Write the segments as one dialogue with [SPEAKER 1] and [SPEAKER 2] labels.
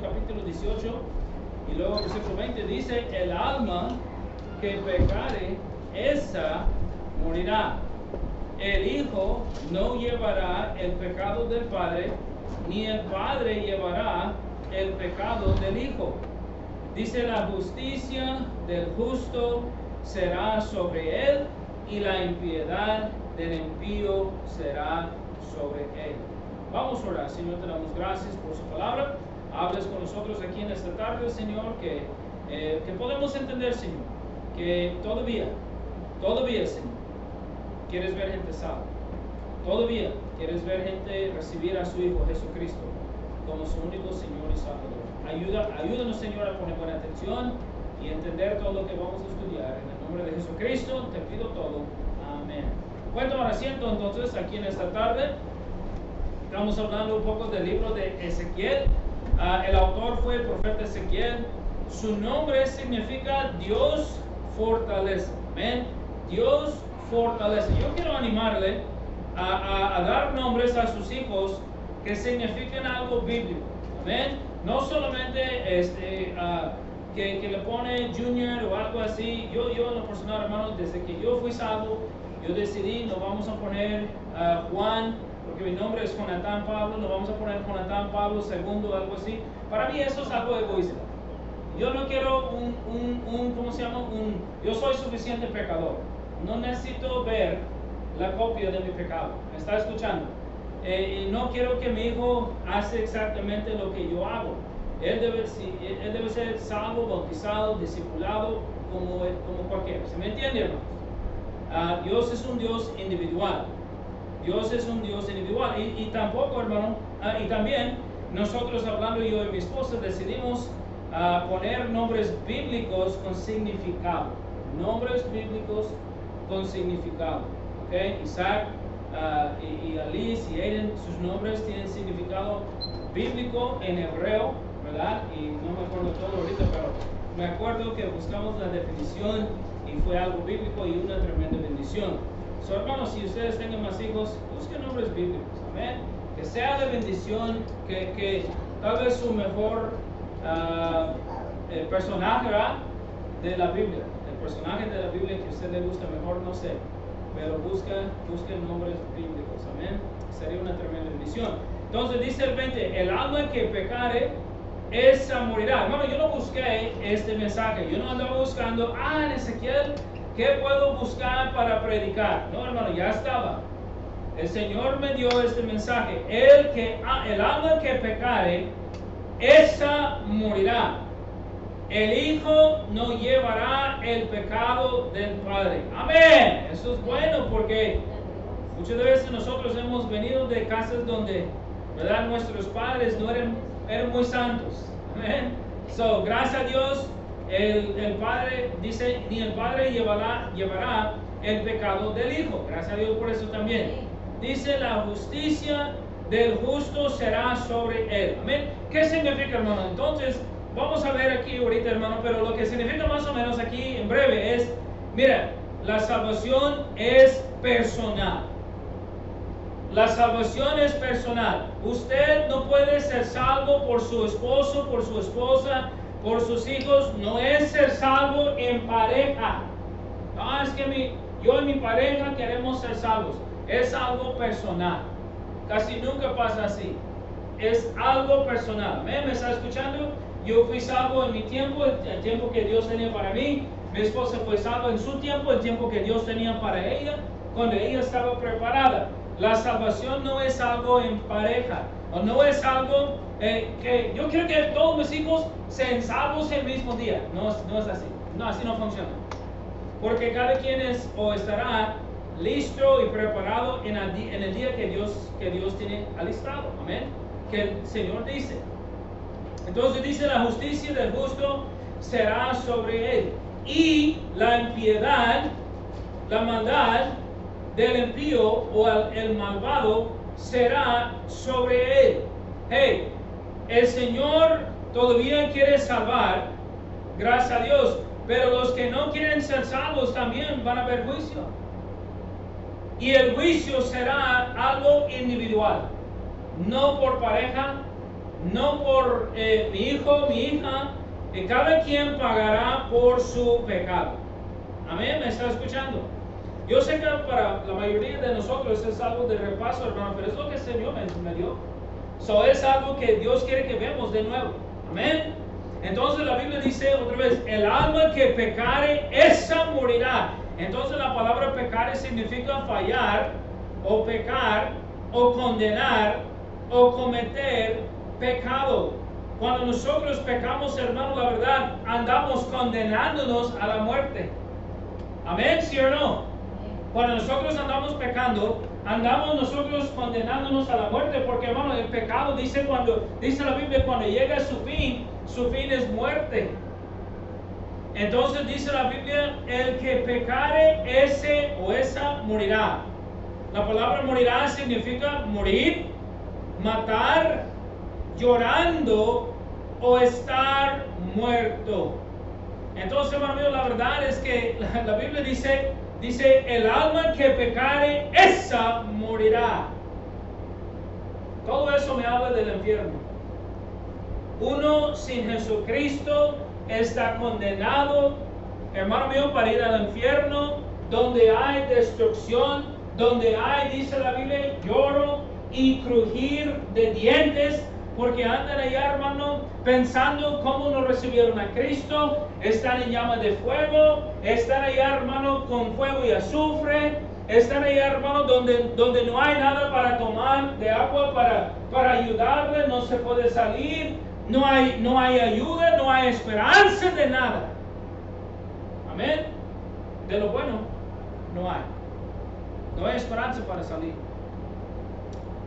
[SPEAKER 1] capítulo 18 y luego versículo 20 dice, el alma que pecare, esa morirá. El Hijo no llevará el pecado del Padre, ni el Padre llevará el pecado del Hijo. Dice, la justicia del justo será sobre él, y la impiedad del impío será sobre él. Vamos a orar. Señor, te damos gracias por su palabra. Hables con nosotros aquí en esta tarde, Señor, que podemos entender, Señor, que todavía, Señor, quieres ver gente salva. Todavía quieres ver gente recibir a su Hijo Jesucristo como su único Señor y Salvador. Ayúdanos, Señor, a poner buena atención y entender todo lo que vamos a estudiar. En el nombre de Jesucristo te pido todo. Amén. Bueno, tomar asiento entonces aquí en esta tarde. Estamos hablando un poco del libro de Ezequiel. El autor fue el profeta Ezequiel. Su nombre significa Dios fortalece. Amén. Dios fortalece. Yo quiero animarle a dar nombres a sus hijos que signifiquen algo bíblico. Amén. No solamente que le pone Junior o algo así. Yo en lo personal, hermano, desde que yo fui salvo, yo decidí, no vamos a poner Juan, porque mi nombre es Jonathan Pablo, no vamos a poner Jonathan Pablo II o algo así. Para mí eso es algo egoísta. Yo no quiero ¿cómo se llama? Yo soy suficiente pecador. No necesito ver la copia de mi pecado. ¿Me está escuchando? Y no quiero que mi hijo hace exactamente lo que yo hago. Él debe ser salvo, bautizado, discipulado, como cualquiera. ¿Se me entiende, hermanos? Dios es un Dios individual. Dios es un Dios individual. Y tampoco, hermano, y también nosotros, hablando yo y mi esposa, decidimos poner nombres bíblicos con significado. Nombres bíblicos con significado. ¿Okay? Isaac y Alice y Aiden, sus nombres tienen significado bíblico en hebreo, ¿verdad? Y no me acuerdo todo ahorita, pero me acuerdo que buscamos la definición y fue algo bíblico y una tremenda bendición. So, hermanos, si ustedes tengan más hijos, busquen nombres bíblicos, amén. Que sea de bendición, que tal vez su mejor personaje, ¿verdad? De la Biblia, el personaje de la Biblia que a usted le gusta mejor, no sé, pero busquen nombres bíblicos, amén. Sería una tremenda bendición. Entonces dice el 20, el alma que pecare, esa morirá. Hermano, yo no busqué este mensaje, yo no andaba buscando, en Ezequiel, ¿qué puedo buscar para predicar? No, hermano, ya estaba. El Señor me dio este mensaje. El alma que pecare, esa morirá. El Hijo no llevará el pecado del Padre. Amén. Eso es bueno porque muchas veces nosotros hemos venido de casas donde, ¿verdad?, nuestros padres no eran muy santos. Amén. So, gracias a Dios, el Padre dice, ni el Padre llevará el pecado del Hijo. Gracias a Dios por eso también. Dice, la justicia del justo será sobre él. Amén. ¿Qué significa, hermano? Entonces, vamos a ver aquí ahorita, hermano, pero lo que significa más o menos aquí en breve es, mira, la salvación es personal. La salvación es personal. Usted no puede ser salvo por su esposo, por su esposa, por sus hijos. No es ser salvo en pareja. No, es que yo y mi pareja queremos ser salvos. Es algo personal. Casi nunca pasa así. Es algo personal. ¿Me está escuchando? Yo fui salvo en mi tiempo, el tiempo que Dios tenía para mí. Mi esposa fue salva en su tiempo, el tiempo que Dios tenía para ella, cuando ella estaba preparada. La salvación no es algo en pareja, o no es algo que yo quiero que todos mis hijos sean salvos el mismo día. No es así. No, así no funciona. Porque cada quien estará listo y preparado en el día que Dios tiene alistado. Amén. Que el Señor dice. Entonces dice, la justicia del justo será sobre él, y la impiedad, la maldad del impío o el malvado será sobre él. Hey, el Señor todavía quiere salvar, gracias a Dios, pero los que no quieren ser salvos también van a ver juicio. Y el juicio será algo individual, no por pareja, no por mi hijo, mi hija, que cada quien pagará por su pecado. Amén, ¿me está escuchando? Yo sé que para la mayoría de nosotros es algo de repaso, hermano, pero es lo que el Señor me dio. So es algo que Dios quiere que veamos de nuevo. Amén. Entonces la Biblia dice otra vez, el alma que pecare, esa morirá. Entonces la palabra pecare significa fallar, o pecar, o condenar, o cometer pecado. Cuando nosotros pecamos, hermano, la verdad, andamos condenándonos a la muerte. Amén, ¿sí o no? Cuando nosotros andamos pecando, andamos nosotros condenándonos a la muerte, porque, hermano, el pecado dice la Biblia, cuando llega a su fin es muerte. Entonces dice la Biblia, el que pecare, ese o esa morirá. La palabra morirá significa morir, matar, llorando o estar muerto. Entonces, hermano mío, la verdad es que la Biblia dice, el alma que pecare, esa morirá. Todo eso me habla del infierno. Uno sin Jesucristo está condenado, hermano mío, para ir al infierno, donde hay destrucción, donde hay, dice la Biblia, lloro y crujir de dientes, porque andan allá, hermano, pensando cómo no recibieron a Cristo, están en llama de fuego, están allá, hermano, con fuego y azufre, están allá, hermano, donde no hay nada para tomar de agua para ayudarle, no se puede salir, no hay ayuda, no hay esperanza de nada. Amén. De lo bueno, no hay. No hay esperanza para salir.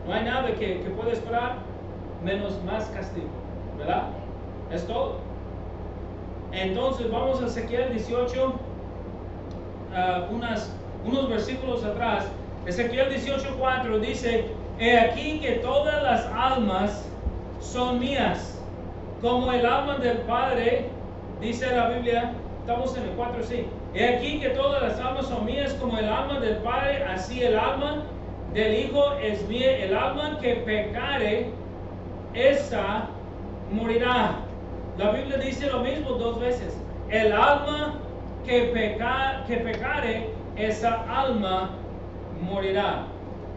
[SPEAKER 1] No hay nada que pueda esperar menos más castigo, ¿verdad? Es todo. Entonces vamos a Ezequiel 18, unos versículos atrás. Ezequiel 18:4 dice, he aquí que todas las almas son mías, como el alma del Padre, dice la Biblia, estamos en el 4, sí. He aquí que todas las almas son mías, como el alma del Padre, así el alma del Hijo es mía. El alma que pecare, esa morirá. La Biblia dice lo mismo 2 veces. El alma que pecare, esa alma morirá.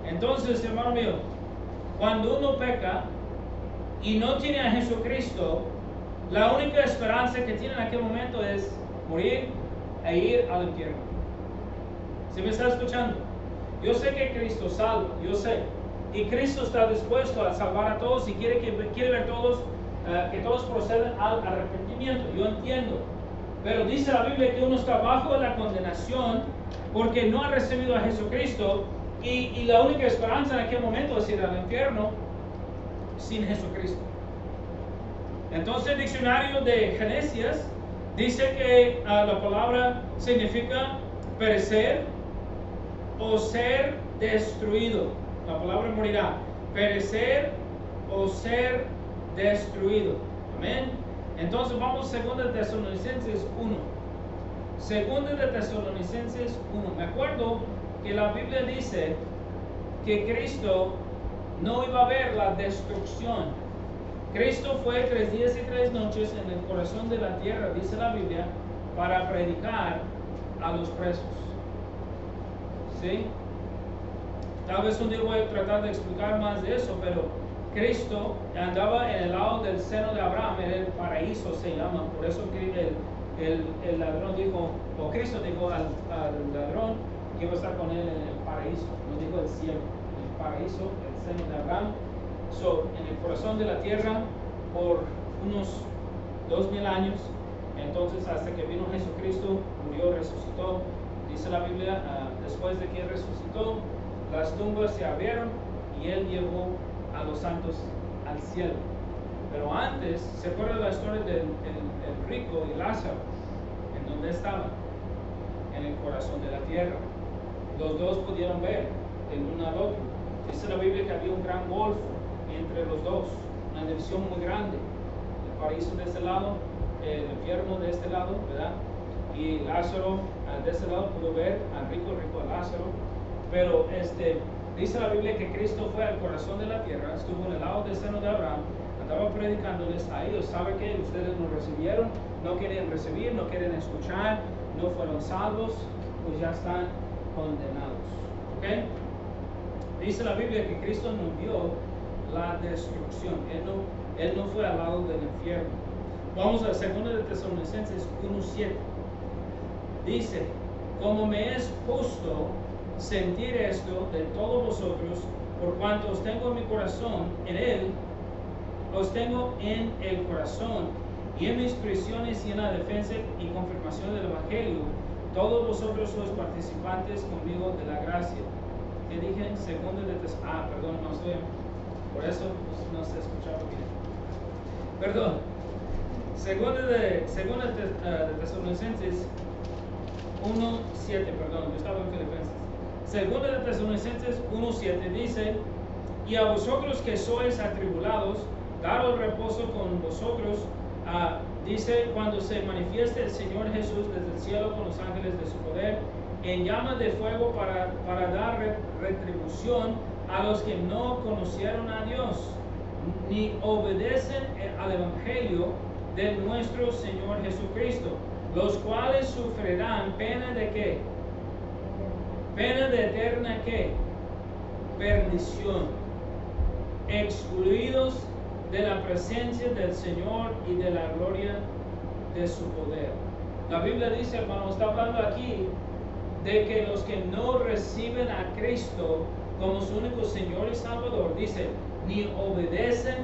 [SPEAKER 1] Entonces, hermano mío, cuando uno peca y no tiene a Jesucristo, la única esperanza que tiene en aquel momento es morir e ir al infierno. ¿Sí me está escuchando? Yo sé que Cristo salva, yo sé. Y Cristo está dispuesto a salvar a todos y quiere ver todos, que todos procedan al arrepentimiento. Yo entiendo. Pero dice la Biblia que uno está bajo la condenación porque no ha recibido a Jesucristo y la única esperanza en aquel momento es ir al infierno sin Jesucristo. Entonces el diccionario de Génesis dice que la palabra significa perecer o ser destruido. La palabra morirá. Perecer o ser destruido. Amén. Entonces vamos a 2 Tesalonicenses 1. 2 Tesalonicenses 1. Me acuerdo que la Biblia dice que Cristo no iba a ver la destrucción. Cristo fue 3 días y 3 noches en el corazón de la tierra, dice la Biblia, para predicar a los presos. ¿Sí? Tal vez un día voy a tratar de explicar más de eso, pero Cristo andaba en el lado del seno de Abraham, en el paraíso se llama. Por eso que el ladrón dijo, o Cristo dijo al ladrón que iba a estar con él en el paraíso. No dijo el cielo, el paraíso, el seno de Abraham. En el corazón de la tierra por unos 2000 años. Entonces hasta que vino Jesucristo, murió, resucitó. Dice la Biblia, después de que él resucitó, las tumbas se abrieron y él llevó a los santos al cielo. Pero antes, ¿se acuerda la historia del rico y Lázaro? ¿En dónde estaban? En el corazón de la tierra. Los dos pudieron ver el uno al otro. Dice la Biblia que había un gran golfo entre los dos, una división muy grande. El paraíso de este lado, el infierno de este lado, ¿verdad? Y Lázaro de este lado pudo ver al rico a Lázaro. Pero dice la Biblia que Cristo fue al corazón de la tierra, estuvo en el lado del seno de Abraham, andaba predicándoles a ellos. ¿Sabe qué? Ustedes no recibieron, no quieren recibir, no quieren escuchar, no fueron salvos, pues ya están condenados. ¿Ok? Dice la Biblia que Cristo no vio la destrucción. Él no fue al lado del infierno. Vamos a 2 de Tesalonicenses 1:7. Dice, como me es justo sentir esto de todos vosotros, por cuanto os tengo en mi corazón, en él, os tengo en el corazón, y en mis prisiones y en la defensa y confirmación del Evangelio, todos vosotros sois participantes conmigo de la gracia. ¿Qué dije? Perdón, no estoy, por eso no se escuchaba bien. Perdón. Segunda de Tesalonicenses 1:7, perdón, yo estaba en Filipenses. Segunda de Tesalonicenses 1:7 dice, y a vosotros que sois atribulados, daros reposo con vosotros, dice, cuando se manifieste el Señor Jesús desde el cielo con los ángeles de su poder, en llamas de fuego para dar retribución a los que no conocieron a Dios, ni obedecen al Evangelio de nuestro Señor Jesucristo, los cuales sufrirán pena de ¿qué? Pena de eterna ¿qué? Perdición, excluidos de la presencia del Señor y de la gloria de su poder. La Biblia dice, hermano, está hablando aquí de que los que no reciben a Cristo como su único Señor y Salvador, dice, ni obedecen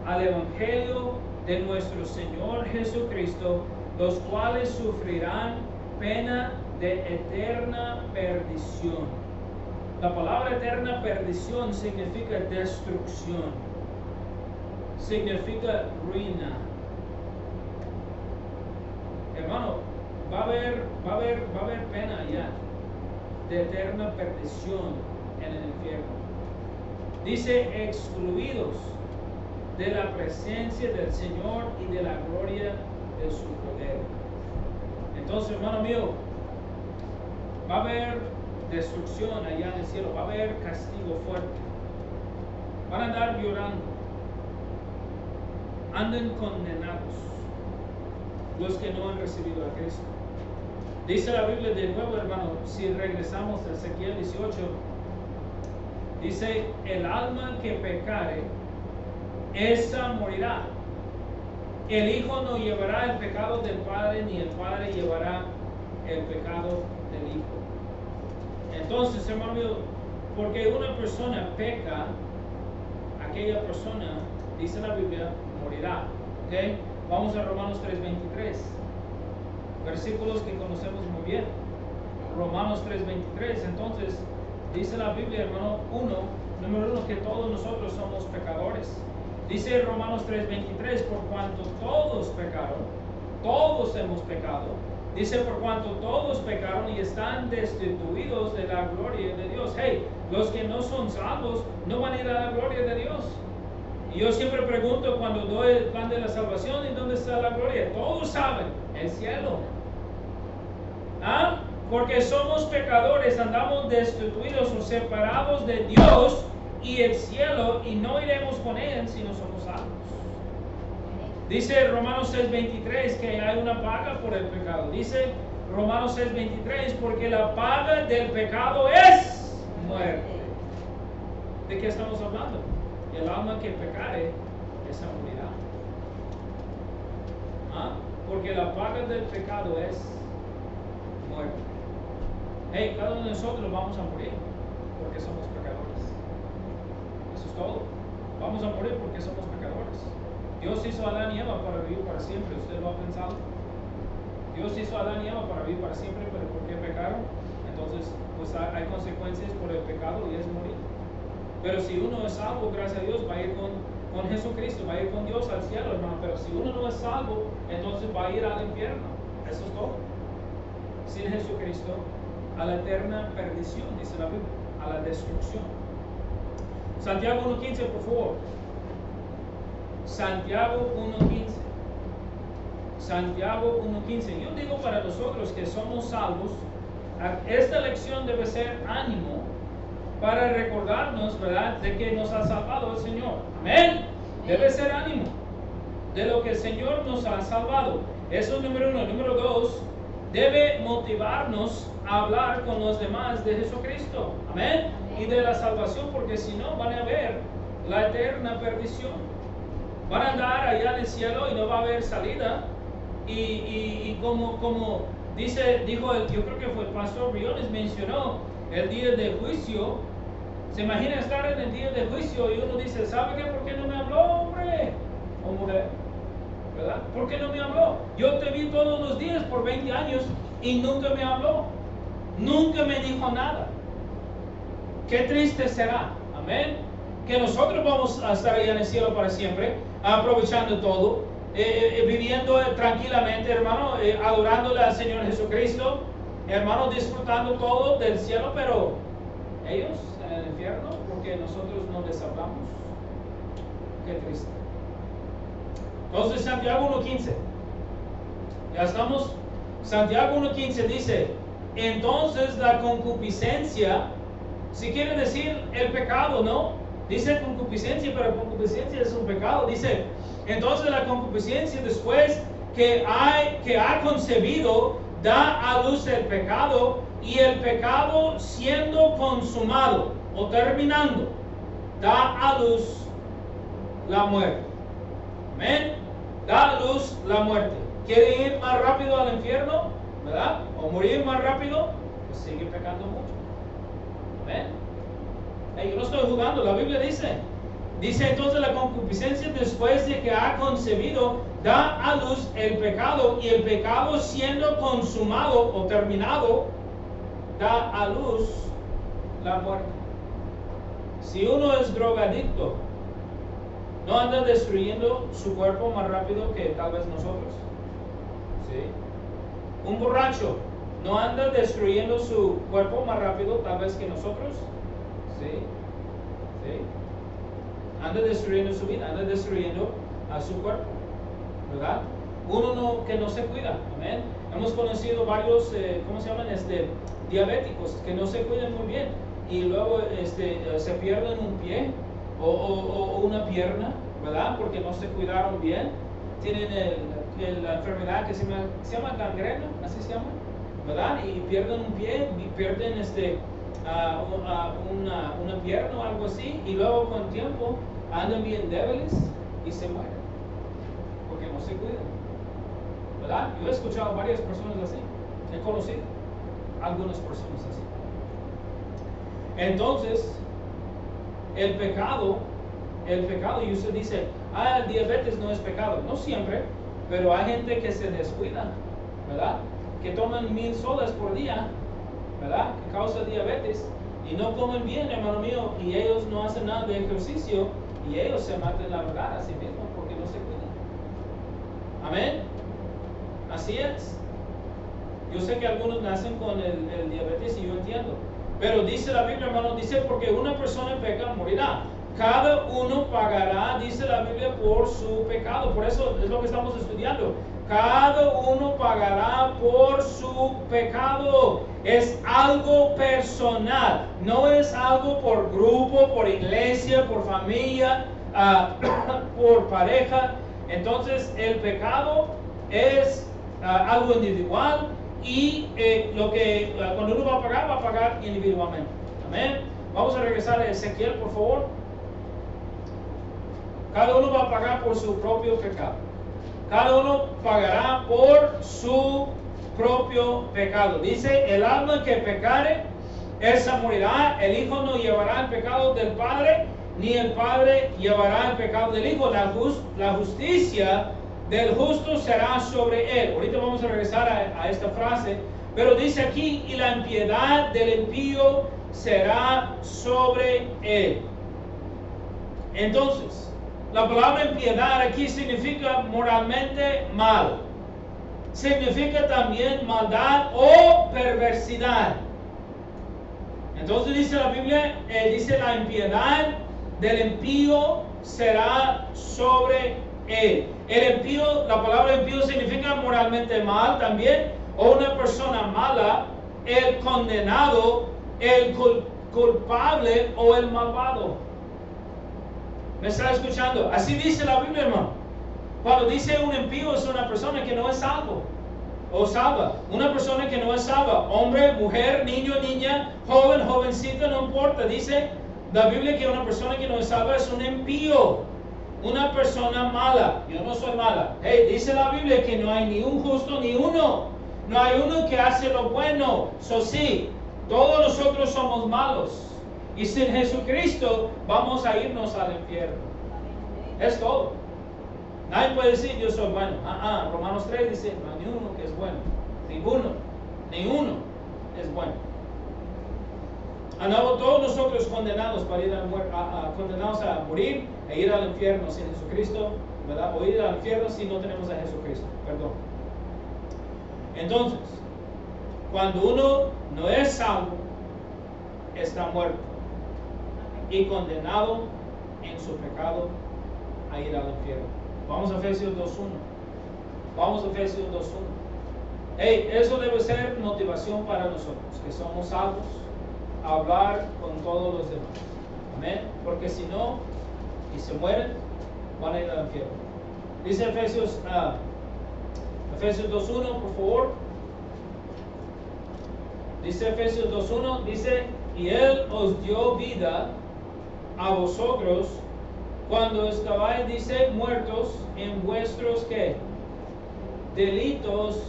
[SPEAKER 1] al Evangelio de nuestro Señor Jesucristo, los cuales sufrirán pena de eterna perdición. La palabra eterna perdición significa destrucción, significa ruina. Hermano, va a haber pena allá de eterna perdición en el infierno. Dice, excluidos de la presencia del Señor y de la gloria de su poder. Entonces, hermano mío, va a haber destrucción allá en el cielo, va a haber castigo fuerte. Van a andar llorando, anden condenados los que no han recibido a Cristo. Dice la Biblia de nuevo, hermano, si regresamos a Ezequiel 18, dice, el alma que pecare, esa morirá. El hijo no llevará el pecado del padre, ni el padre llevará el pecado del hijo. Entonces, hermano mío, porque una persona peca, aquella persona, dice la Biblia, morirá. ¿Okay? Vamos a Romanos 3:23, versículos que conocemos muy bien. Romanos 3:23. Entonces, dice la Biblia, hermano, número uno, que todos nosotros somos pecadores. Dice Romanos 3:23, por cuanto todos pecaron, todos hemos pecado. Dice, por cuanto todos pecaron y están destituidos de la gloria de Dios. Hey, los que no son salvos no van a ir a la gloria de Dios. Y yo siempre pregunto cuando doy el plan de la salvación, ¿y dónde está la gloria? Todos saben, el cielo. Porque somos pecadores, andamos destituidos o separados de Dios y el cielo, y no iremos con Él si no somos salvos. Dice Romanos 6:23 que hay una paga por el pecado. Dice Romanos 6:23, porque la paga del pecado es muerte. ¿De qué estamos hablando? El alma que pecare, esa morirá. Porque la paga del pecado es muerte. Hey, cada uno de nosotros vamos a morir porque somos pecadores. Eso es todo. Vamos a morir porque somos pecadores. Dios hizo a Adán y Eva para vivir para siempre. ¿Usted lo ha pensado? Dios hizo a Adán y Eva para vivir para siempre, pero ¿por qué pecaron? Entonces, pues hay consecuencias por el pecado y es morir. Pero si uno es salvo, gracias a Dios, va a ir con Jesucristo, va a ir con Dios al cielo, hermano. Pero si uno no es salvo, entonces va a ir al infierno. Eso es todo. Sin Jesucristo, a la eterna perdición, dice la Biblia, a la destrucción. Santiago 1:15, por favor. Santiago 1:15. Santiago 1:15. Yo digo para nosotros que somos salvos, esta lección debe ser ánimo para recordarnos, ¿verdad?, de que nos ha salvado el Señor. Amén. Debe ser ánimo. de lo que el Señor nos ha salvado. Eso es número uno. Número dos, debe motivarnos a hablar con los demás de Jesucristo. Amén. Y de la salvación, porque si no van a ver la eterna perdición. Van a andar allá en el cielo y no va a haber salida. Y como dijo yo creo que fue el pastor Briones, mencionó el día de juicio. Se imagina estar en el día de juicio y uno dice, ¿sabe qué? ¿Por qué no me habló, hombre? O mujer, ¿verdad? ¿Por qué no me habló? Yo te vi todos los días por 20 años y nunca me habló. Nunca me dijo nada. Qué triste será. Amén. Que nosotros vamos a estar allá en el cielo para siempre, aprovechando todo, viviendo tranquilamente, hermano, adorándole al Señor Jesucristo, hermano, disfrutando todo del cielo, pero ellos en el infierno, porque nosotros no les hablamos. Qué triste. Entonces, Santiago 1:15. Ya estamos. Santiago 1:15 dice, entonces la concupiscencia, si quiere decir el pecado, ¿no? Dice concupiscencia, pero concupiscencia es un pecado. Dice, entonces la concupiscencia, después que ha concebido, da a luz el pecado, y el pecado siendo consumado o terminando, da a luz la muerte. Amén. Da a luz la muerte. ¿Quiere ir más rápido al infierno? ¿Verdad? O morir más rápido, pues sigue pecando mucho. Amén. Yo no estoy jugando, la Biblia dice entonces la concupiscencia, después de que ha concebido, da a luz el pecado, y el pecado siendo consumado o terminado, da a luz la muerte. Si uno es drogadicto, ¿no anda destruyendo su cuerpo más rápido que tal vez nosotros? ¿Sí? Un borracho, ¿no anda destruyendo su cuerpo más rápido tal vez que nosotros? ¿Sí? ¿Sí? Anda destruyendo su vida, anda destruyendo a su cuerpo, ¿verdad? Uno que no se cuida. Amén. Hemos conocido varios, ¿cómo se llaman? Diabéticos que no se cuidan muy bien y luego se pierden un pie o una pierna, ¿verdad? Porque no se cuidaron bien. Tienen la enfermedad que se llama gangrena, así se llama, ¿verdad? Y pierden un pie, y pierden una pierna o algo así, y luego con el tiempo andan bien débiles y se mueren porque no se cuidan, ¿verdad? Yo he escuchado varias personas así, he conocido algunas personas así. Entonces el pecado, y usted dice, el diabetes no es pecado. No siempre, pero hay gente que se descuida, ¿verdad? Que toman 1000 sodas por día, ¿verdad? Que causa diabetes y no comen bien, hermano mío, y ellos no hacen nada de ejercicio y ellos se matan la verdad a sí mismos porque no se cuidan. Amén. Así es. Yo sé que algunos nacen con el diabetes y yo entiendo, pero dice la Biblia, hermano, dice, porque una persona peca, morirá. Cada uno pagará, dice la Biblia, por su pecado. Por eso es lo que estamos estudiando. Cada uno pagará por su pecado. Es algo personal. No es algo por grupo, por iglesia, por familia, por pareja. Entonces el pecado es algo individual y cuando uno va a pagar individualmente. Amén. Vamos a regresar a Ezequiel, por favor. Cada uno va a pagar por su propio pecado. Cada uno pagará por su propio pecado. Dice, el alma que pecare, esa morirá. El hijo no llevará el pecado del padre, ni el padre llevará el pecado del hijo. La justicia del justo será sobre él. Ahorita vamos a regresar a esta frase. Pero dice aquí, y la impiedad del impío será sobre él. Entonces, la palabra impiedad aquí significa moralmente mal. Significa también maldad o perversidad. Entonces dice la Biblia, dice la impiedad del impío será sobre él. El impío, la palabra impío significa moralmente mal también, o una persona mala, el condenado, el culpable o el malvado. ¿Me está escuchando? Así dice la Biblia, hermano. Cuando dice un impío es una persona que no es salvo o salva. Una persona que no es salva, hombre, mujer, niño, niña, joven, jovencita, no importa. Dice la Biblia que una persona que no es salva es un impío, una persona mala. Yo no soy mala. Hey, dice la Biblia que no hay ni un justo ni uno. No hay uno que hace lo bueno. Sí, todos nosotros somos malos. Y sin Jesucristo vamos a irnos al infierno. Es todo. Nadie puede decir yo soy bueno. Romanos 3 dice no hay ni uno que es bueno. Ninguno es bueno. Andamos todos nosotros condenados para ir condenados a morir e ir al infierno sin Jesucristo, ¿verdad? O ir al infierno si no tenemos a Jesucristo. Perdón. Entonces, cuando uno no es salvo, está muerto y condenado en su pecado a ir al infierno. Vamos a Efesios 2.1. Hey, eso debe ser motivación para nosotros, que somos salvos, a hablar con todos los demás. Amén. Porque si no, y se mueren, van a ir al infierno. Dice Efesios 2.1, por favor. Dice Efesios 2.1, dice, y Él os dio vida a vosotros cuando estabais, dice, muertos en vuestros, ¿qué? Delitos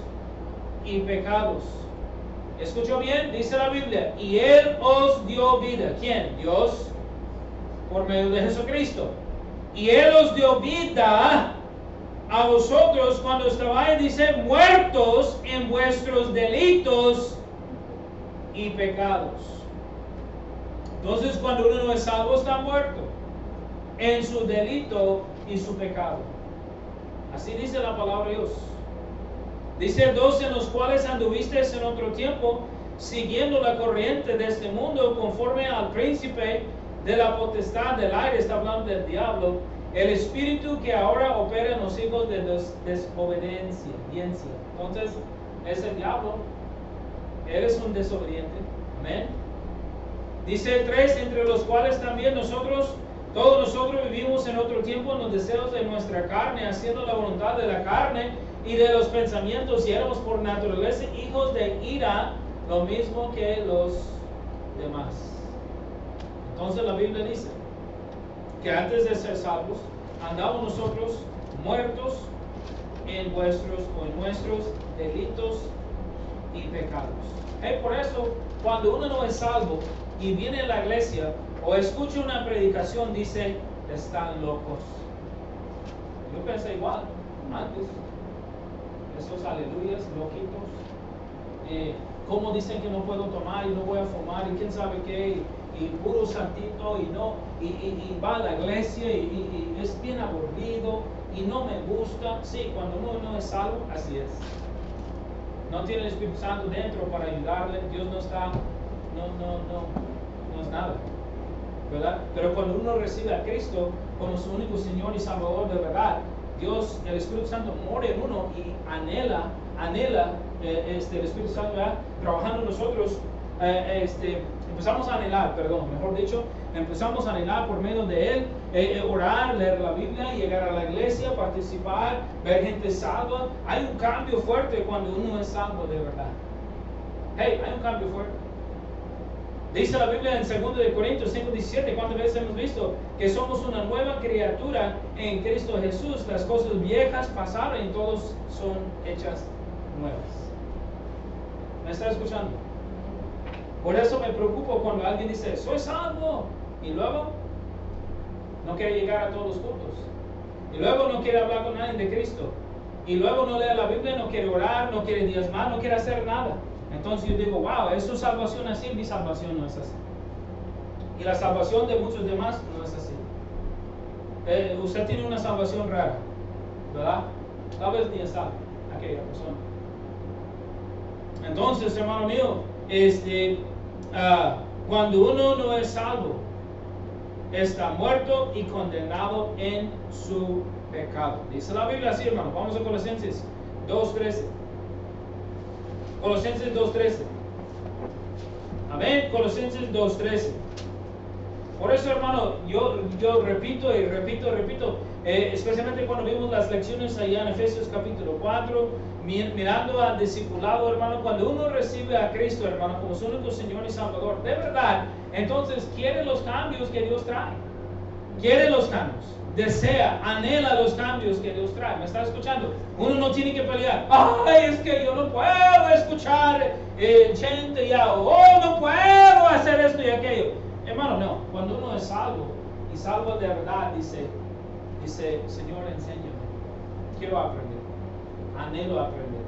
[SPEAKER 1] y pecados. ¿Escuchó bien? Dice la Biblia, y Él os dio vida. ¿Quién? Dios, por medio de Jesucristo. Y Él os dio vida a vosotros cuando estabais, dice, muertos en vuestros delitos y pecados. Entonces, cuando uno no es salvo, está muerto en su delito y su pecado. Así dice la palabra de Dios. Dice el 12, en los cuales anduvisteis en otro tiempo, siguiendo la corriente de este mundo, conforme al príncipe de la potestad del aire, está hablando del diablo, el espíritu que ahora opera en los hijos de desobediencia. Entonces, es el diablo. Eres un desobediente. Amén. Dice el 3, entre los cuales también todos nosotros vivimos en otro tiempo en los deseos de nuestra carne, haciendo la voluntad de la carne y de los pensamientos, y éramos por naturaleza hijos de ira, lo mismo que los demás. Entonces la Biblia dice que antes de ser salvos, andamos nosotros muertos en nuestros delitos y pecados. Por eso, cuando uno no es salvo y viene a la iglesia o escucha una predicación, dice, están locos. Yo pensé igual antes. Esos aleluyas, loquitos. Como dicen que no puedo tomar y no voy a fumar y quién sabe qué, y puro santito, y va a la iglesia y es bien aburrido y no me gusta. Sí, cuando uno no es salvo, así es. No tiene el Espíritu Santo dentro para ayudarle. Dios no está, no es nada, ¿verdad? Pero cuando uno recibe a Cristo como su único Señor y Salvador de verdad, Dios, el Espíritu Santo mora en uno y anhela el Espíritu Santo, ¿verdad? Trabajando en nosotros, empezamos a anhelar, empezamos a anhelar por medio de Él, orar, leer la Biblia, llegar a la iglesia, participar, ver gente salva. Hay un cambio fuerte cuando uno es salvo de verdad. Hay un cambio fuerte. Dice la Biblia en 2 de Corintios 5:17, ¿cuántas veces hemos visto? Que somos una nueva criatura en Cristo Jesús. Las cosas viejas pasaron y todas son hechas nuevas. ¿Me está escuchando? Por eso me preocupo cuando alguien dice, soy salvo, y luego no quiere llegar a todos los cultos, y luego no quiere hablar con nadie de Cristo, y luego no lee la Biblia, no quiere orar, no quiere diezmar, no quiere hacer nada. Entonces yo digo, wow, ¿es su salvación así? Mi salvación no es así. Y la salvación de muchos demás no es así. Usted tiene una salvación rara, ¿verdad? Tal vez ni es salvo aquella persona. Entonces, hermano mío, cuando uno no es salvo, está muerto y condenado en su pecado. Dice la Biblia así, hermano. Vamos a Colosenses 2:13. Colosenses 2:13. Amén. Colosenses 2:13. Por eso, hermano, yo repito y repito y repito, especialmente cuando vimos las lecciones allá en Efesios capítulo 4, mirando al discipulado, hermano, cuando uno recibe a Cristo, hermano, como su único Señor y Salvador, de verdad, entonces quiere los cambios que Dios trae. Quiere los cambios, desea, anhela los cambios que Dios trae. ¿Me está escuchando? Uno no tiene que pelear. Ay, es que yo no puedo escuchar gente ya, no puedo hacer esto y aquello. Hermano, no. Cuando uno es salvo y salvo de verdad, dice, Señor, enséñame. Quiero aprender. Anhelo aprender.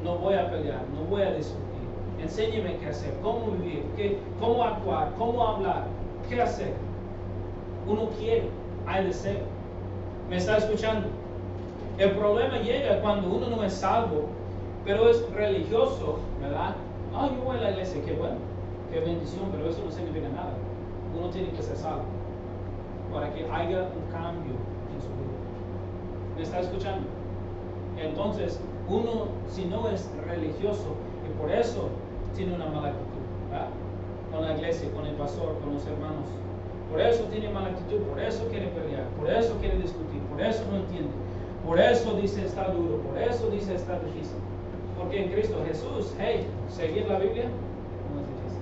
[SPEAKER 1] No voy a pelear, no voy a discutir. Enséñeme qué hacer, cómo vivir, cómo actuar, cómo hablar, qué hacer. Uno quiere, hay deseo. ¿Me está escuchando? El problema llega cuando uno no es salvo, pero es religioso, ¿verdad? Yo voy a la iglesia, qué bueno, qué bendición, pero eso no significa nada. Uno tiene que ser salvo para que haya un cambio en su vida. ¿Me está escuchando? Entonces, uno, si no es religioso, y por eso tiene una mala actitud, ¿verdad? Con la iglesia, con el pastor, con los hermanos. Por eso tiene mala actitud, por eso quiere pelear, por eso quiere discutir, por eso no entiende, por eso dice está duro, por eso dice está difícil. Porque en Cristo Jesús, seguir la Biblia no es difícil.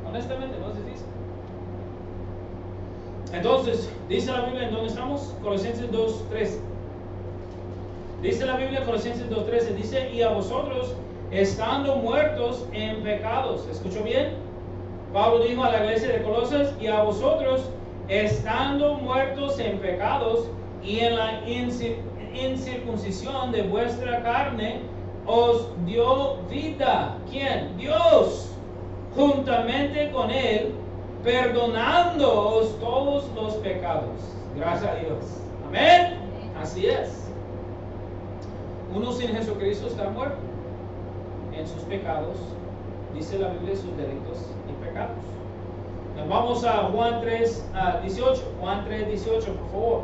[SPEAKER 1] Honestamente, no es difícil. Entonces, dice la Biblia, ¿en dónde estamos? Colosenses 2:13. Dice la Biblia, Colosenses 2:13, dice, y a vosotros, estando muertos en pecados. ¿Escuchó bien? Pablo dijo a la iglesia de Colosas, y a vosotros, estando muertos en pecados y en la incircuncisión de vuestra carne, os dio vida. ¿Quién? Dios. Juntamente con Él, perdonándoos todos los pecados. Gracias a Dios. Amén. Así es. Uno sin Jesucristo está muerto en sus pecados. Dice la Biblia sus delitos y pecados. Nos vamos a Juan 3:18. Juan 3:18, por favor.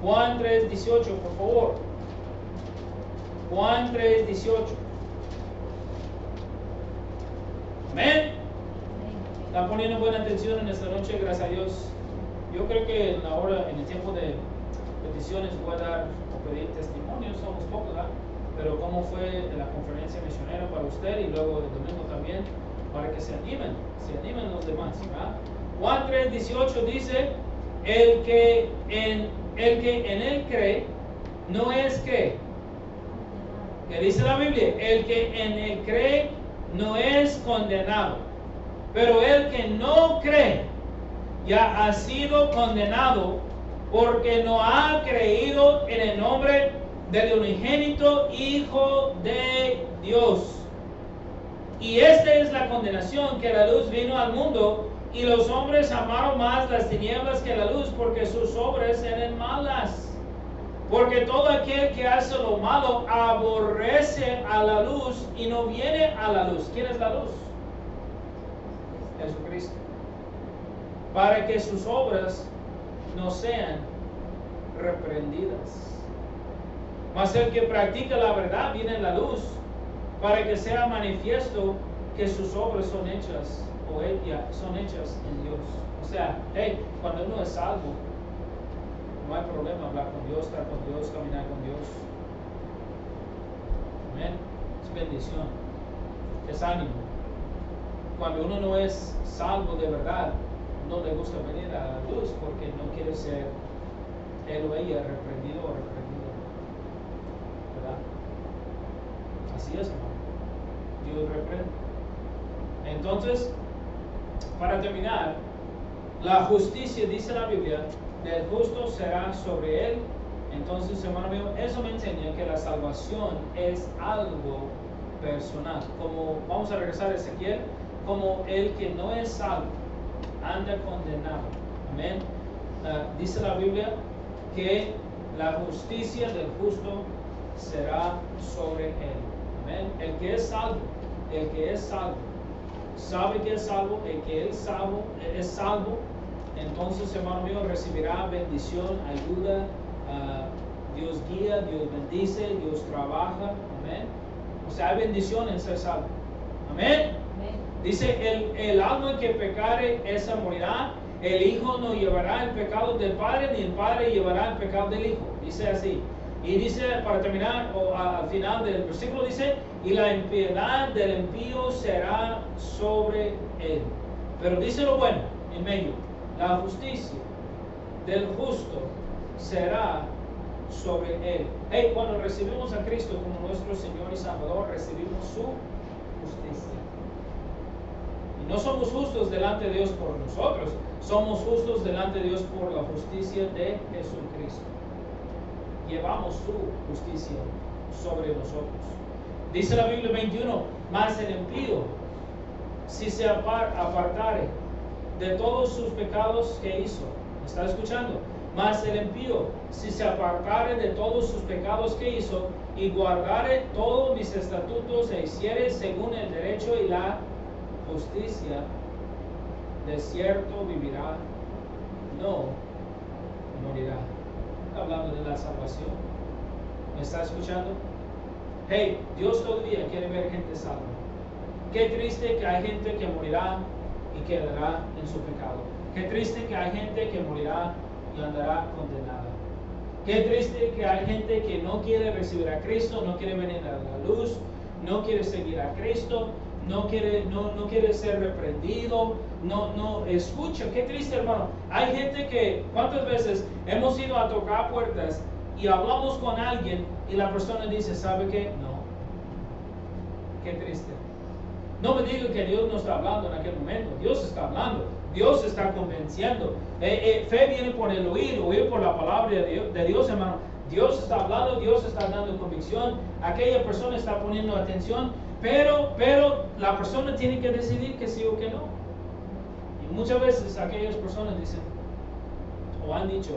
[SPEAKER 1] Juan 3:18, por favor. Juan 3:18. Amén. ¿Están poniendo buena atención en esta noche? Gracias a Dios. Yo creo que en el tiempo de peticiones voy a dar o pedir testimonios. Somos pocos, ¿verdad? Pero cómo fue la conferencia misionera para usted y luego el domingo también, para que se animen los demás, ¿verdad? Juan 3:18 dice, el que en él cree, no es que dice la Biblia, el que en él cree no es condenado, pero el que no cree ya ha sido condenado porque no ha creído en el nombre del unigénito Hijo de Dios. Y esta es la condenación, que la luz vino al mundo y los hombres amaron más las tinieblas que la luz, porque sus obras eran malas. Porque todo aquel que hace lo malo aborrece a la luz y no viene a la luz. ¿Quién es la luz? Jesucristo. Para que sus obras no sean reprendidas. Mas el que practica la verdad viene a la luz, para que sea manifiesto que sus obras son hechas en Dios. O sea, cuando uno es salvo, no hay problema hablar con Dios, estar con Dios, caminar con Dios. Amén. Es bendición, es ánimo. Cuando uno no es salvo de verdad, no le gusta venir a la luz porque no quiere ser él o ella reprendido o reprendida. ¿Verdad? Así es, hermano. Dios reprende. Entonces, para terminar, la justicia, dice la Biblia, del justo será sobre él. Entonces, hermano mío, eso me enseña que la salvación es algo personal. Como vamos a regresar a Ezequiel, como el que no es salvo anda condenado. Amén. Dice la Biblia que la justicia del justo será sobre él. Amén. El que es salvo, sabe que es salvo, el que es salvo, entonces, hermano mío, recibirá bendición, ayuda, Dios guía, Dios bendice, Dios trabaja. Amén. O sea, hay bendición en ser salvo. Amén. Dice, el alma que pecare, esa morirá. El hijo no llevará el pecado del padre, ni el padre llevará el pecado del hijo. Dice así. Y dice, para terminar, al final del versículo dice, y la impiedad del impío será sobre él. Pero dice lo bueno, en medio, la justicia del justo será sobre él. Hey, cuando recibimos a Cristo como nuestro Señor y Salvador, recibimos su justicia. Y no somos justos delante de Dios por nosotros, somos justos delante de Dios por la justicia de Jesucristo. Llevamos su justicia sobre nosotros. Dice la Biblia 21, mas el impío, si se apartare de todos sus pecados que hizo, ¿me está escuchando? Mas el impío, si se apartare de todos sus pecados que hizo, y guardare todos mis estatutos e hiciere según el derecho y la justicia, de cierto vivirá, no morirá. Hablando de la salvación. ¿Me está escuchando? Hey, Dios todavía quiere ver gente salva. Qué triste que hay gente que morirá y quedará en su pecado. Qué triste que hay gente que morirá y andará condenada. Qué triste que hay gente que no quiere recibir a Cristo, no quiere venir a la luz, no quiere seguir a Cristo, no quiere ser reprendido, no escucha. Qué triste, hermano. Hay gente que, ¿cuántas veces hemos ido a tocar puertas y hablamos con alguien y la persona dice, ¿sabe qué? No. Qué triste. No me diga que Dios no está hablando en aquel momento. Dios está hablando. Dios está convenciendo. Fe viene por el oír por la palabra de Dios, hermano. Dios está hablando, Dios está dando convicción. Aquella persona está poniendo atención. Pero la persona tiene que decidir que sí o que no. Y muchas veces aquellas personas dicen o han dicho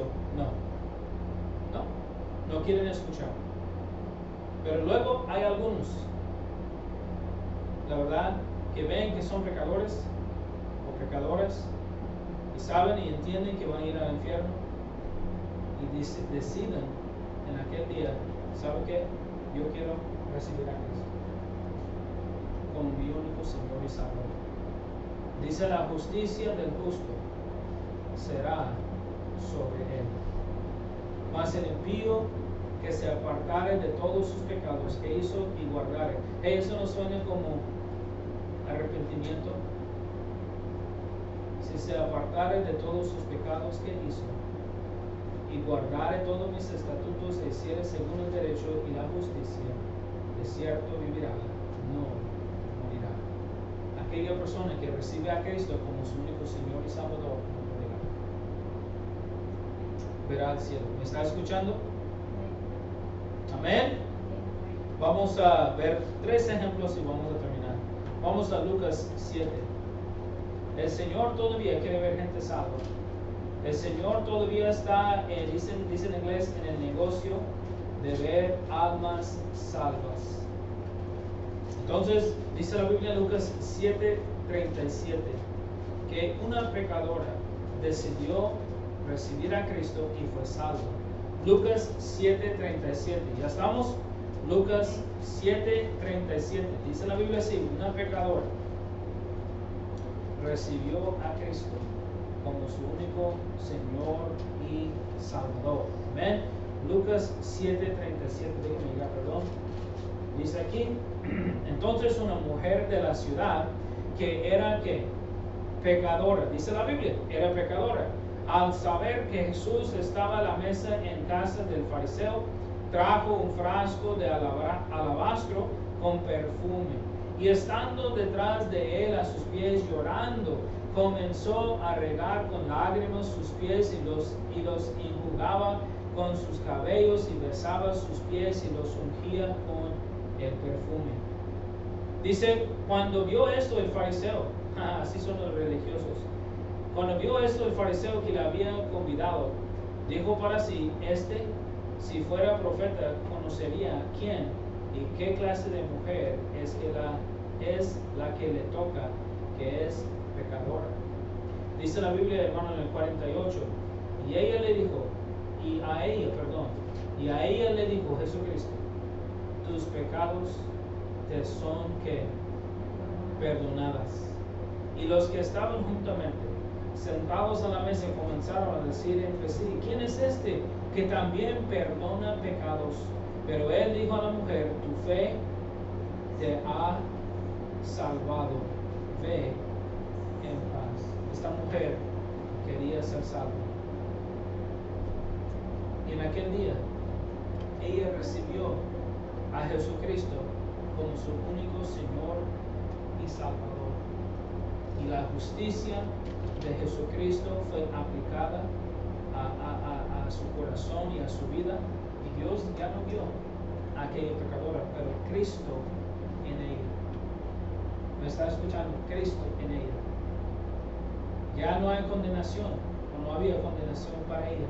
[SPEAKER 1] no quieren escuchar. Pero luego hay algunos, la verdad, que ven que son pecadores o pecadoras y saben y entienden que van a ir al infierno y deciden en aquel día, ¿sabe qué? Yo quiero recibir a Cristo como mi único Señor y Salvador. Dice, la justicia del justo será sobre él. Mas el impío que se apartare de todos sus pecados que hizo y guardare. Eso nos suena como arrepentimiento. Si se apartare de todos sus pecados que hizo y guardare todos mis estatutos e hiciere según el derecho y la justicia, de cierto vivirá, no morirá. Aquella persona que recibe a Cristo como su único Señor y Salvador no morirá. Verá al cielo. ¿Me está escuchando? Amén. Vamos a ver 3 ejemplos y vamos a terminar. Vamos a Lucas 7. El Señor todavía quiere ver gente salva. El Señor todavía está, dice en inglés, en el negocio de ver almas salvas. Entonces, dice la Biblia en Lucas 7:37, que una pecadora decidió recibir a Cristo y fue salva. Lucas 7:37, ¿ya estamos? Lucas 7:37, dice la Biblia así, una pecadora recibió a Cristo como su único Señor y Salvador. Amén. Lucas 7:37, déjenme llegar, perdón. Dice aquí, entonces una mujer de la ciudad que era ¿qué? Pecadora, dice la Biblia, era pecadora. Al saber que Jesús estaba a la mesa en casa del fariseo, trajo un frasco de alabastro con perfume, y estando detrás de él a sus pies llorando, comenzó a regar con lágrimas sus pies y los enjugaba con sus cabellos y besaba sus pies y los ungía con el perfume. Dice, cuando vio esto el fariseo, así son los religiosos, cuando vio esto el fariseo que le había convidado, dijo para sí, si fuera profeta, conocería quién y qué clase de mujer es la que le toca, que es pecadora. Dice la Biblia, hermano, en el 48, y a ella le dijo Jesucristo, tus pecados te son ¿qué? perdonadas. Y los que estaban juntamente sentados a la mesa comenzaron a decir entre sí: ¿quién es este que también perdona pecados? Pero él dijo a la mujer: tu fe te ha salvado, ve en paz. Esta mujer quería ser salva. Y en aquel día ella recibió a Jesucristo como su único Señor y Salvador. Y la justicia de Jesucristo fue aplicada a su corazón y a su vida. Y Dios ya no vio a aquella pecadora, pero Cristo en ella. ¿Me está escuchando? Cristo en ella. Ya no hay condenación, o no había condenación para ella.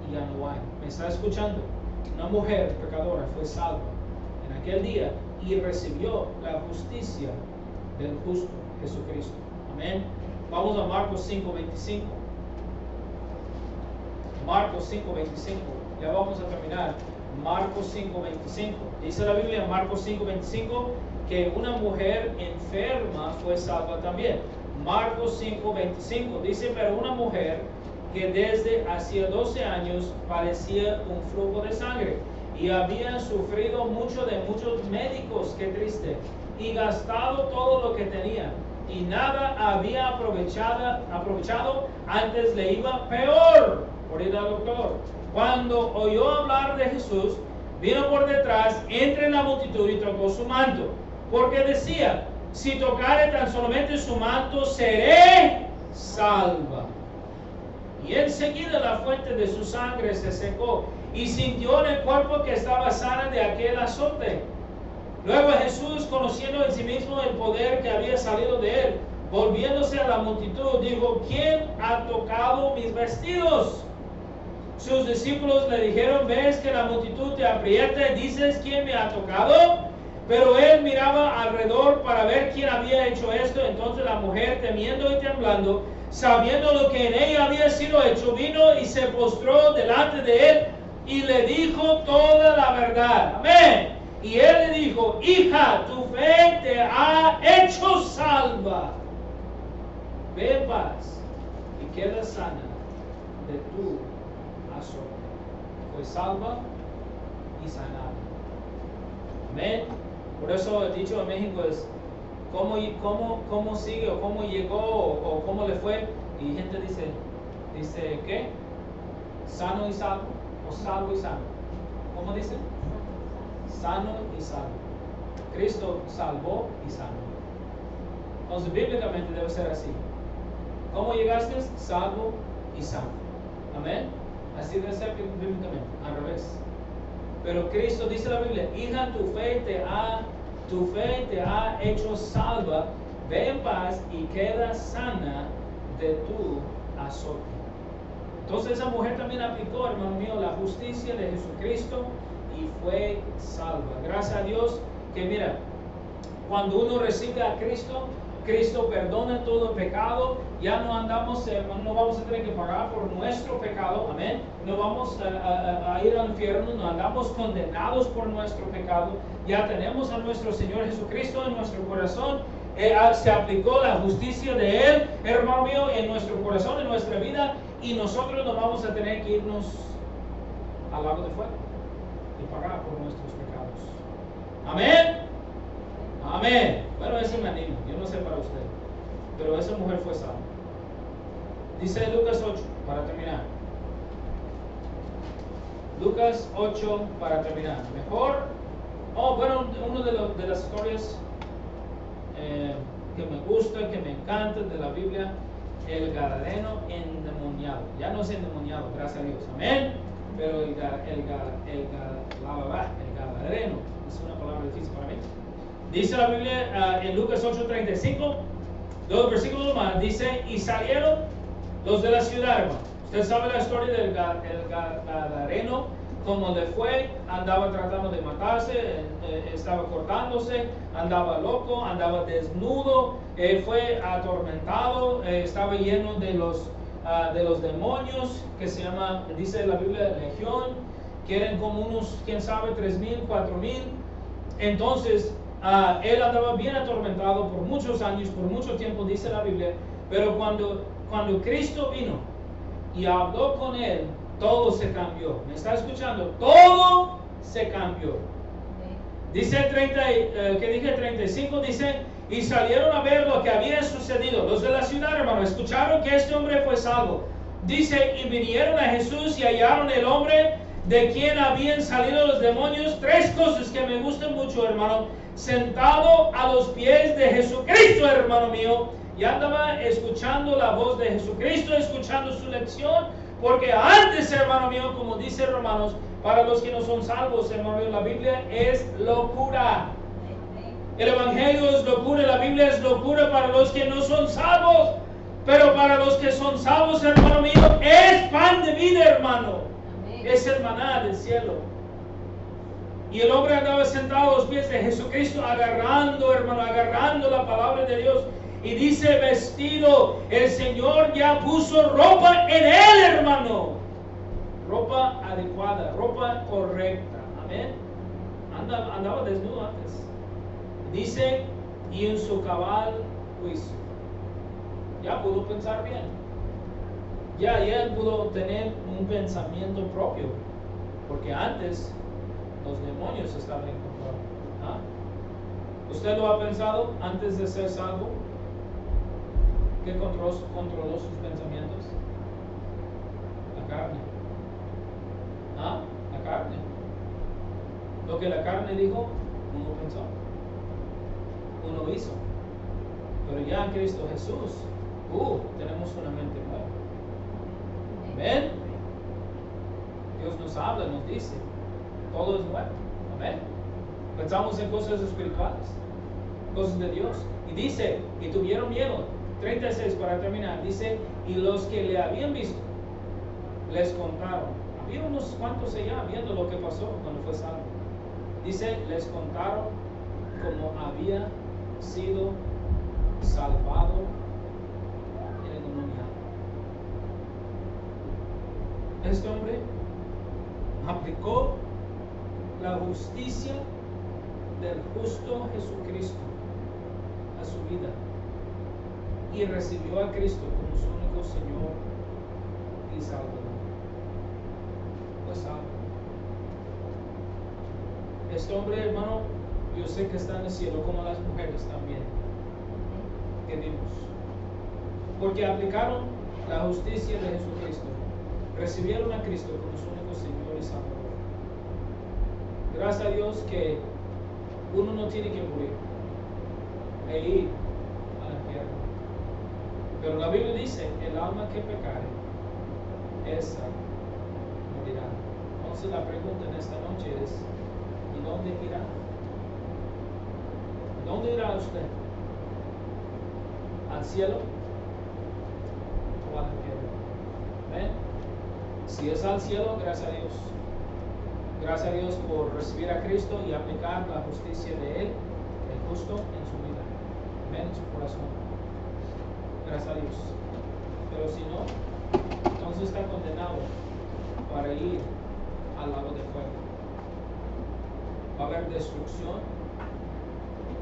[SPEAKER 1] Y ya no hay. ¿Me está escuchando? Una mujer pecadora fue salva en aquel día y recibió la justicia del justo Jesucristo. Amén. Vamos a Marcos 5:25. Marcos 5:25. Ya vamos a terminar. Marcos 5:25. Dice la Biblia en Marcos 5:25 que una mujer enferma fue salva también. Marcos 5:25 dice: pero una mujer que desde hacía 12 años padecía un flujo de sangre y había sufrido mucho de muchos médicos, qué triste, y gastado todo lo que tenía, y nada había aprovechado, antes le iba peor, por ir al doctor. Cuando oyó hablar de Jesús, vino por detrás entre la multitud y tocó su manto, porque decía: si tocare tan solamente su manto, seré salva. Y enseguida la fuente de su sangre se secó, y sintió en el cuerpo que estaba sana de aquel azote. Luego Jesús, conociendo en sí mismo el poder que había salido de él, volviéndose a la multitud, dijo: ¿quién ha tocado mis vestidos? Sus discípulos le dijeron: ¿ves que la multitud te aprieta y dices: ¿quién me ha tocado? Pero él miraba alrededor para ver quién había hecho esto. Entonces la mujer, temiendo y temblando, sabiendo lo que en ella había sido hecho, vino y se postró delante de él y le dijo toda la verdad. Amén. Y él le dijo: hija, tu fe te ha hecho salva. Ve en paz y queda sana de tu azote. Fue salva y sanada. Amén. Por eso el dicho en México es: ¿cómo sigue o cómo llegó o cómo le fue? Y gente dice ¿qué? Sano y salvo o salvo y sano. ¿Cómo dice? Sano y salvo. Cristo salvó y sanó. Entonces bíblicamente debe ser así. ¿Cómo llegaste? Salvo y sano. Amén. Así debe ser bíblicamente, al revés. Pero Cristo, dice la Biblia: hija, tu fe te ha hecho salva, ve en paz y queda sana de tu azote. Entonces esa mujer también aplicó, hermano mío, la justicia de Jesucristo y fue salva. Gracias a Dios que, mira, cuando uno recibe a Cristo, Cristo perdona todo el pecado. Ya no vamos a tener que pagar por nuestro pecado, amén. No vamos a ir al infierno, no andamos condenados por nuestro pecado. Ya tenemos a nuestro Señor Jesucristo en nuestro corazón. Se aplicó la justicia de Él, hermano mío, en nuestro corazón, en nuestra vida, y nosotros no vamos a tener que irnos al lago de fuego y pagar por nuestros pecados. Amén. Amén. Bueno, eso me anima. Yo no sé para usted, pero esa mujer fue salva. Dice Lucas 8, para terminar. Lucas 8, para terminar. Mejor. Bueno, una de las historias que me gusta, que me encanta de la Biblia, el gadareno endemoniado. Ya no es endemoniado, gracias a Dios. Amén. Pero el gadareno es una palabra difícil para mí. Dice la Biblia en Lucas 8:35, 2 versículos más, dice: y salieron los de la ciudad, hermano. Usted sabe la historia del gadareno, cómo le fue, andaba tratando de matarse, estaba cortándose, andaba loco, andaba desnudo, fue atormentado, estaba lleno de los demonios, que se llama, dice la Biblia, legión, que eran como unos, quién sabe, 3,000, 4,000. Entonces, él andaba bien atormentado por muchos años, por mucho tiempo, dice la Biblia, pero cuando Cristo vino y habló con él, todo se cambió. ¿Me está escuchando? Todo se cambió. Dice el 35, dice, y salieron a ver lo que había sucedido. Los de la ciudad, hermano, escucharon que este hombre fue salvo. Dice, y vinieron a Jesús y hallaron el hombre de quien habían salido los demonios. Tres cosas que me gustan mucho, hermano. Sentado a los pies de Jesucristo, hermano mío, y andaba escuchando la voz de Jesucristo, escuchando su lección, porque antes, hermano mío, como dice Romanos, para los que no son salvos, hermano mío, la Biblia es locura. El Evangelio es locura, la Biblia es locura para los que no son salvos, pero para los que son salvos, hermano mío, es pan de vida, hermano. Es el maná del cielo. Y el hombre andaba sentado a los pies de Jesucristo, agarrando, hermano, agarrando la palabra de Dios. Y dice, vestido, el Señor ya puso ropa en él, hermano. Ropa adecuada, ropa correcta. Amén. Andaba desnudo antes. Dice, y en su cabal juicio. Ya pudo pensar bien. Ya pudo tener un pensamiento propio. Porque antes los demonios estaban en control. ¿Ah? ¿Usted lo ha pensado antes de ser salvo? ¿Qué controló sus pensamientos? La carne. ¿Ah? La carne. Lo que la carne dijo, uno pensó. Uno hizo. Pero ya en Cristo Jesús, tenemos una mente nueva. Amén. Dios nos habla, nos dice, todo es nuevo. Amén. Pensamos en cosas espirituales, cosas de Dios. Y dice, y tuvieron miedo. 36 para terminar. Dice, y los que le habían visto, les contaron. Había unos cuantos allá viendo lo que pasó cuando fue salvo. Dice, les contaron cómo había sido salvado el endemoniado. Este hombre aplicó la justicia del justo Jesucristo a su vida y recibió a Cristo como su único Señor y Salvador. Fue salvo. Este hombre, hermano, yo sé que está en el cielo como las mujeres también que vimos, porque aplicaron la justicia de Jesucristo, recibieron a Cristo como su único Señor y Salvador. Gracias a Dios que uno no tiene que morir e ir al infierno, pero la Biblia dice, el alma que pecare, esa morirá. Entonces la pregunta en esta noche es, ¿y dónde irá? ¿Dónde irá usted? ¿Al cielo o al infierno? ¿Ven? Si es al cielo, gracias a Dios. Gracias a Dios por recibir a Cristo y aplicar la justicia de Él, el justo, en su vida. Amén, en su corazón. Gracias a Dios. Pero si no, entonces está condenado para ir al lago de fuego. Va a haber destrucción,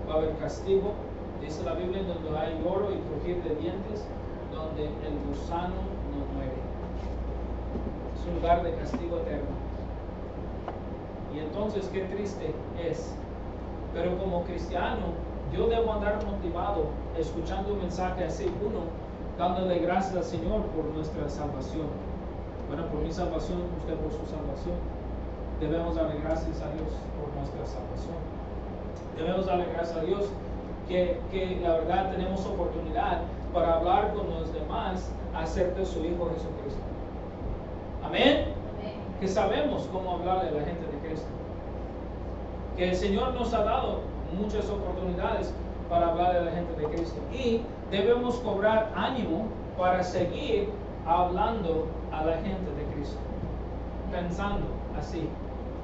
[SPEAKER 1] va a haber castigo. Dice la Biblia, donde hay lloro y crujir de dientes, donde el gusano no muere. Es un lugar de castigo eterno. Y entonces qué triste es. Pero como cristiano, yo debo andar motivado escuchando un mensaje así, uno, dándole gracias al Señor por nuestra salvación. Bueno, por mi salvación, usted por su salvación. Debemos darle gracias a Dios por nuestra salvación. Debemos darle gracias a Dios que la verdad tenemos oportunidad para hablar con los demás acerca de su Hijo Jesucristo. Amén. Que sabemos cómo hablarle a la gente de Cristo. Que el Señor nos ha dado muchas oportunidades para hablarle a la gente de Cristo. Y debemos cobrar ánimo para seguir hablando a la gente de Cristo. Pensando así.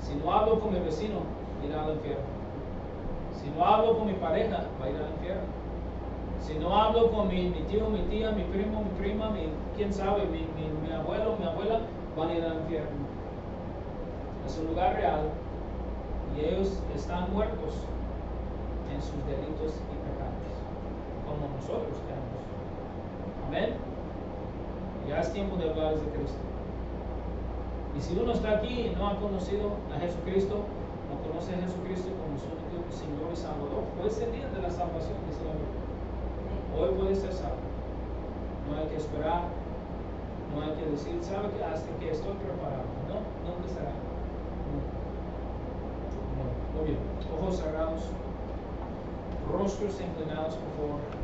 [SPEAKER 1] Si no hablo con mi vecino, irá al infierno. Si no hablo con mi pareja, va a ir al infierno. Si no hablo con mi tío, mi tía, mi primo, mi prima, quién sabe, mi abuelo, mi abuela, van a ir al infierno. Es un lugar real y ellos están muertos en sus delitos y pecados, como nosotros tenemos. Amén. Ya es tiempo de hablar de Cristo. Y si uno está aquí y no ha conocido a Jesucristo, no conoce a Jesucristo como su único Señor y Salvador, hoy es el día de la salvación, dice la Biblia. Hoy puede ser salvo. No hay que esperar, no hay que decir, ¿sabe qué? Hasta que estoy preparado. No, nunca será. No. Muy bien. Ojos cerrados, rostros inclinados, por favor.